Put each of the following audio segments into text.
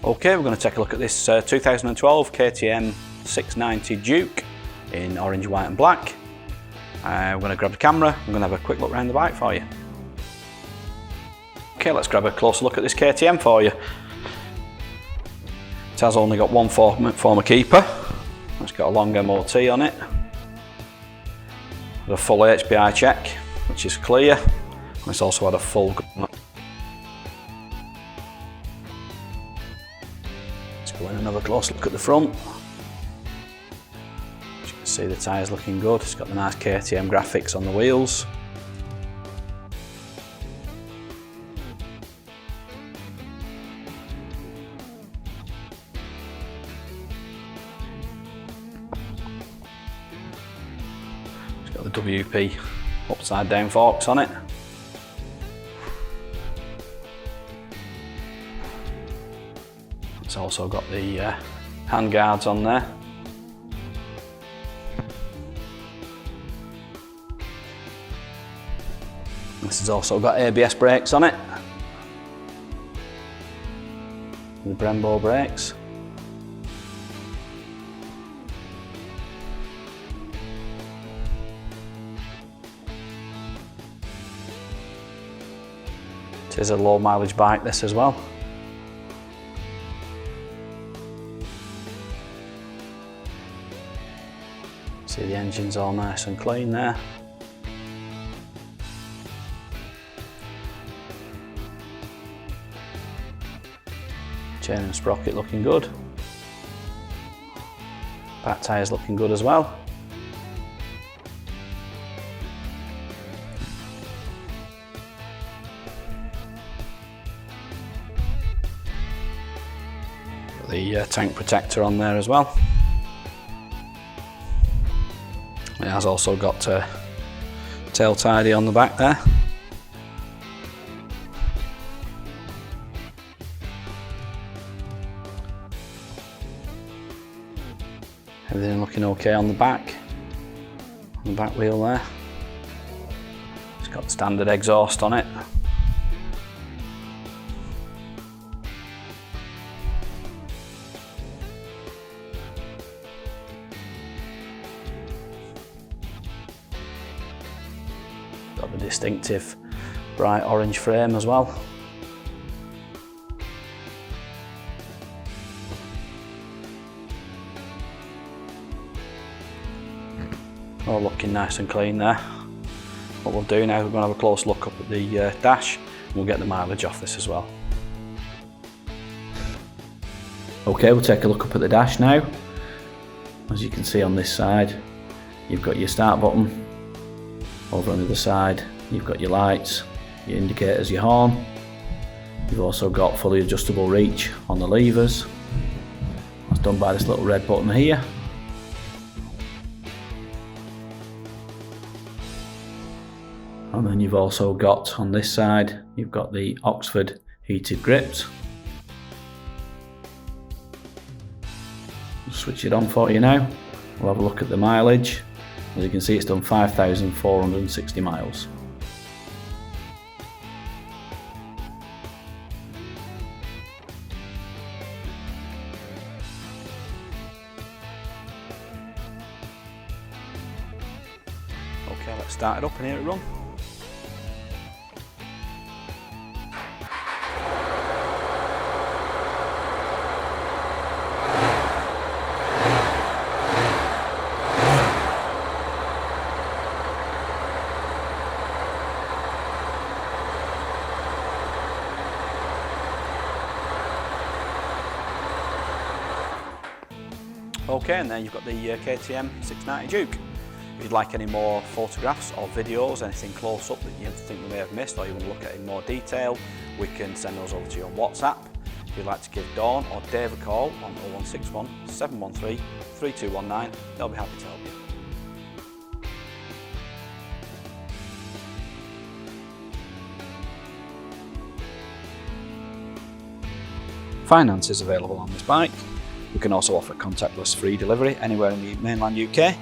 Okay, we're going to take a look at this 2012 KTM 690 Duke in orange, white and black. We're going to grab the camera, we're going to have a quick look around the bike for you. Okay, let's grab a closer look at this KTM for you. It has only got one former keeper. It's got a long MOT on it. A full HPI check, which is clear. And it's also had a full. Let's go in and have a close look at the front. As you can see, the tyres looking good. It's got the nice KTM graphics on the wheels. It's got the WP upside down forks on it. It's also got the hand guards on there. This has also got ABS brakes on it. The Brembo brakes. It is a low mileage bike, this as well. See, the engine's all nice and clean there. Chain and sprocket looking good. Back tyres looking good as well. Got the tank protector on there as well. It has also got tail tidy on the back there. Everything looking okay on the back wheel there. It's got standard exhaust on it. Got the distinctive bright orange frame as well. All looking nice and clean there. What we'll do now, we're going to have a close look up at the dash and we'll get the mileage off this as well. Okay, we'll take a look up at the dash now. As you can see on this side, you've got your start button. Over on the other side, you've got your lights, your indicators, your horn. You've also got fully adjustable reach on the levers. That's done by this little red button here. And then you've also got, on this side, you've got the Oxford heated grips. I'll switch it on for you now. We'll have a look at the mileage. As you can see, it's done 5,460 miles. Okay, let's start it up and hear it run. Okay, and then you've got the KTM 690 Duke. If you'd like any more photographs or videos, anything close up that you think we may have missed or you want to look at in more detail, we can send those over to you on WhatsApp. If you'd like to give Dawn or Dave a call on 0161 713 3219, they'll be happy to help you. Finance is available on this bike. We can also offer contactless free delivery anywhere in the mainland UK.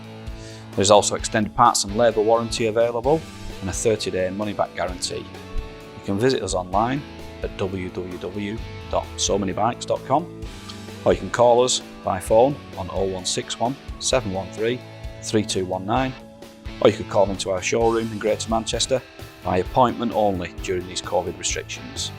There's also extended parts and labour warranty available and a 30-day money-back guarantee. You can visit us online at www.SoManyBikes.com, or you can call us by phone on 0161 713 3219, or you could call into our showroom in Greater Manchester by appointment only during these COVID restrictions.